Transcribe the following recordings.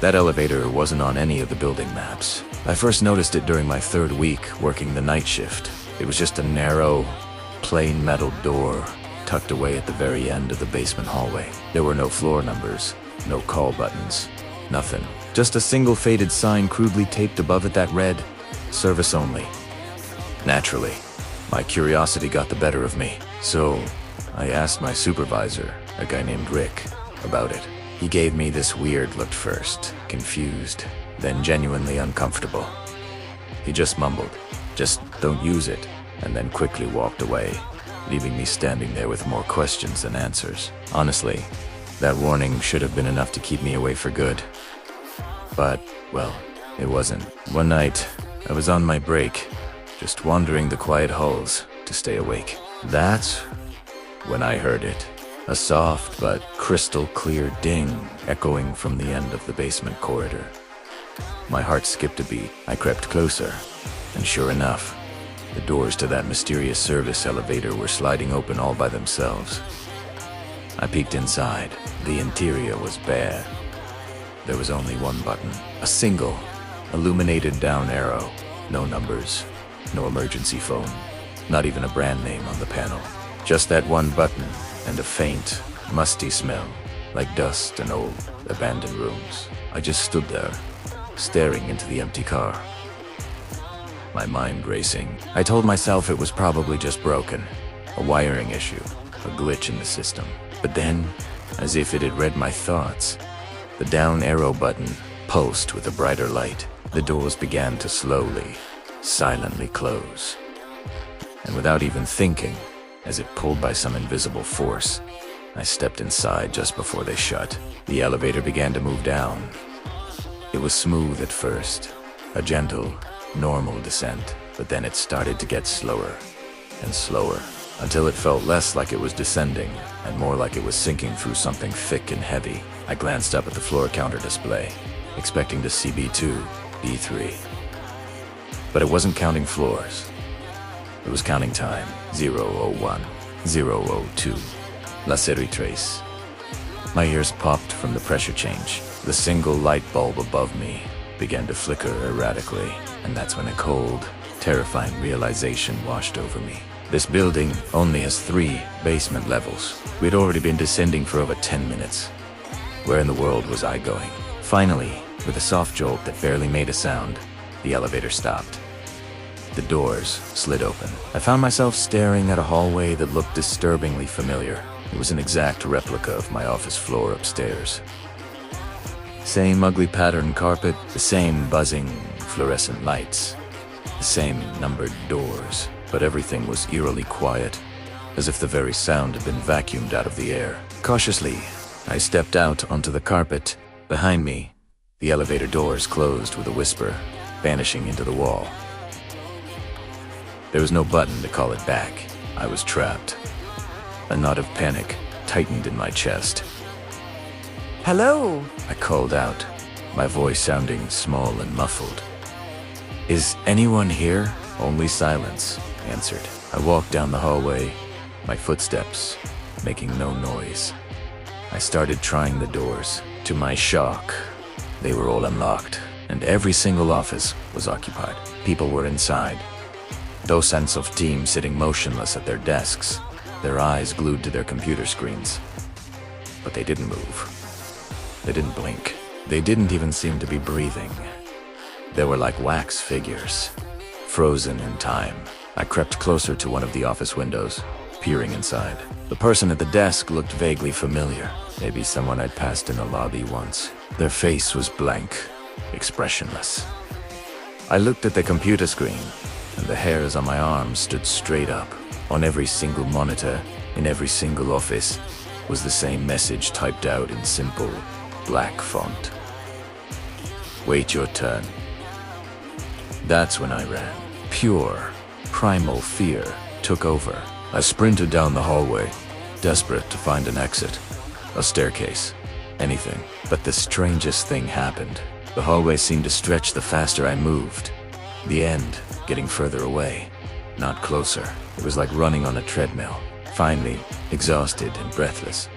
That elevator wasn't on any of the building maps. I first noticed it during my 3rd week working the night shift. It was just a narrow, plain metal door tucked away at the very end of the basement hallway. There were no floor numbers, no call buttons, nothing. Just a single faded sign crudely taped above it that read, "Service only." Naturally, my curiosity got the better of me, so I asked my supervisor, a guy named Rick, about it. He gave me this weird look first, confused, then genuinely uncomfortable. He just mumbled, "Just don't use it," and then quickly walked away, leaving me standing there with more questions than answers. Honestly, that warning should have been enough to keep me away for good. But, well, it wasn't. One night, I was on my break, just wandering the quiet halls to stay awake. That's when I heard it. A soft but crystal clear ding echoing from the end of the basement corridor. My heart skipped a beat. I crept closer, and sure enough, the doors to that mysterious service elevator were sliding open all by themselves. I peeked inside. The interior was bare. There was only one button, a single, illuminated down arrow. No numbers, no emergency phone, not even a brand name on the panel. Just that one button and a faint, musty smell, like dust and old, abandoned rooms. I just stood there, staring into the empty car. My mind racing. I told myself it was probably just broken, a wiring issue, a glitch in the system. But then, as if it had read my thoughts, the down arrow button pulsed with a brighter light. The doors began to slowly, silently close. And without even thinking, as if pulled by some invisible force, I stepped inside just before they shut. The elevator began to move down. It was smooth at first, a gentle, normal descent, but then it started to get slower and slower, until it felt less like it was descending and more like it was sinking through something thick and heavy. I glanced up at the floor counter display, expecting to see B2, B3. But it wasn't counting floors. It was counting time. 001, 002, La série 3. My ears popped from the pressure change. The single light bulb above me began to flicker erratically, and that's when a cold, terrifying realization washed over me. This building only has 3 basement levels. We'd already been descending for over 10 minutes. Where in the world was I going? Finally, with a soft jolt that barely made a sound, the elevator stopped. The doors slid open. I found myself staring at a hallway that looked disturbingly familiar. It was an exact replica of my office floor upstairs. Same ugly patterned carpet, the same buzzing fluorescent lights, the same numbered doors, but everything was eerily quiet, as if the very sound had been vacuumed out of the air. Cautiously, I stepped out onto the carpet. Behind me, the elevator doors closed with a whisper, vanishing into the wall. There was no button to call it back. I was trapped. A knot of panic tightened in my chest. "Hello?" I called out, my voice sounding small and muffled. "Is anyone here?" Only silence answered. I walked down the hallway, my footsteps making no noise. I started trying the doors. To my shock, they were all unlocked, and every single office was occupied. People were inside. Docents of teams sitting motionless at their desks, their eyes glued to their computer screens. But they didn't move. They didn't blink. They didn't even seem to be breathing. They were like wax figures, frozen in time. I crept closer to one of the office windows, peering inside. The person at the desk looked vaguely familiar. Maybe someone I'd passed in a lobby once. Their face was blank, expressionless. I looked at the computer screen, and the hairs on my arms stood straight up. On every single monitor, in every single office, was the same message typed out in simple, black font. "Wait your turn." That's when I ran. Pure, primal fear took over. I sprinted down the hallway, desperate to find an exit, a staircase, anything. But the strangest thing happened. The hallway seemed to stretch the faster I moved. The end getting further away, not closer. It was like running on a treadmill. Finally, exhausted and breathless,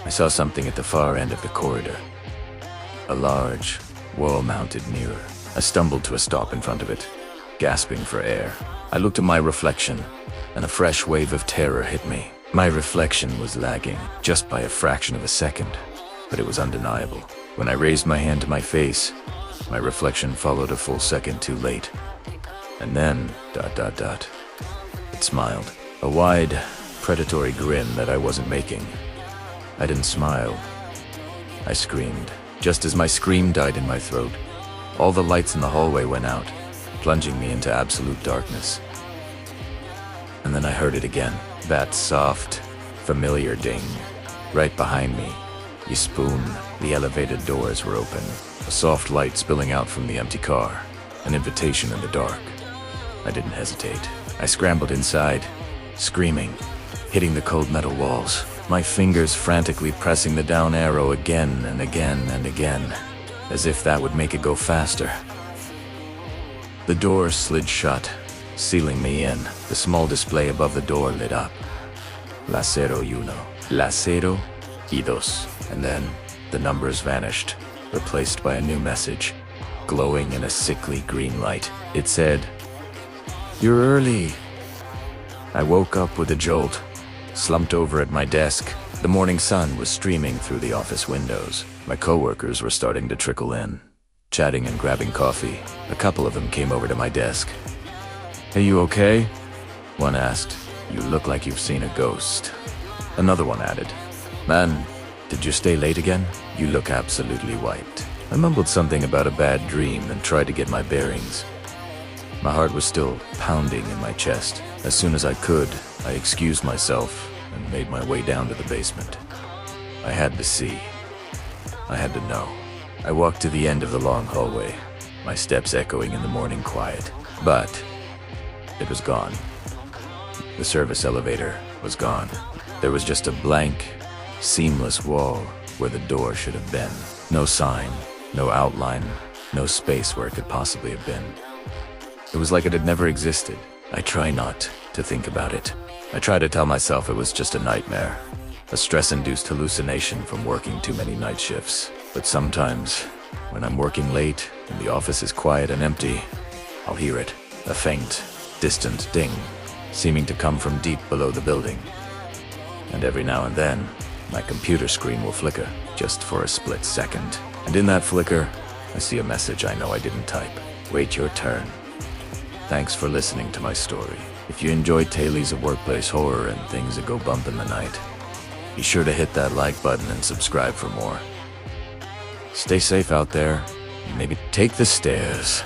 I saw something at the far end of the corridor. A large, wall-mounted mirror. I stumbled to a stop in front of it, gasping for air. I looked at my reflection, and a fresh wave of terror hit me. My reflection was lagging, just by a fraction of a second, but it was undeniable. When I raised my hand to my face, my reflection followed a full second too late. And then, ... It smiled. A wide, predatory grin that I wasn't making. I didn't smile. I screamed. Just as my scream died in my throat, all the lights in the hallway went out, plunging me into absolute darkness. And then I heard it again. That soft, familiar ding. Right behind me. You spoon. The elevator doors were open. A soft light spilling out from the empty car. An invitation in the dark. I didn't hesitate. I scrambled inside, screaming, hitting the cold metal walls, my fingers frantically pressing the down arrow again and again and again, as if that would make it go faster. The door slid shut, sealing me in. The small display above the door lit up. La 01, La 0 y 2. And then the numbers vanished, replaced by a new message, glowing in a sickly green light. It said, "You're early." I woke up with a jolt, slumped over at my desk. The morning sun was streaming through the office windows. My coworkers were starting to trickle in, chatting and grabbing coffee. A couple of them came over to my desk. "Hey, you okay?" One asked. "You look like you've seen a ghost." Another one added, "Man, did you stay late again? You look absolutely wiped." I mumbled something about a bad dream and tried to get my bearings. My heart was still pounding in my chest. As soon as I could, I excused myself and made my way down to the basement. I had to see. I had to know. I walked to the end of the long hallway, my steps echoing in the morning quiet. But it was gone. The service elevator was gone. There was just a blank, seamless wall where the door should have been. No sign, no outline, no space where it could possibly have been. It was like it had never existed. I try not to think about it. I try to tell myself it was just a nightmare, a stress-induced hallucination from working too many night shifts. But sometimes, when I'm working late and the office is quiet and empty, I'll hear it, a faint, distant ding, seeming to come from deep below the building. And every now and then, my computer screen will flicker, just for a split second. And in that flicker, I see a message I know I didn't type. Wait your turn. Thanks for listening to my story. If you enjoyed tales of workplace horror and things that go bump in the night, be sure to hit that like button and subscribe for more. Stay safe out there, and maybe take the stairs.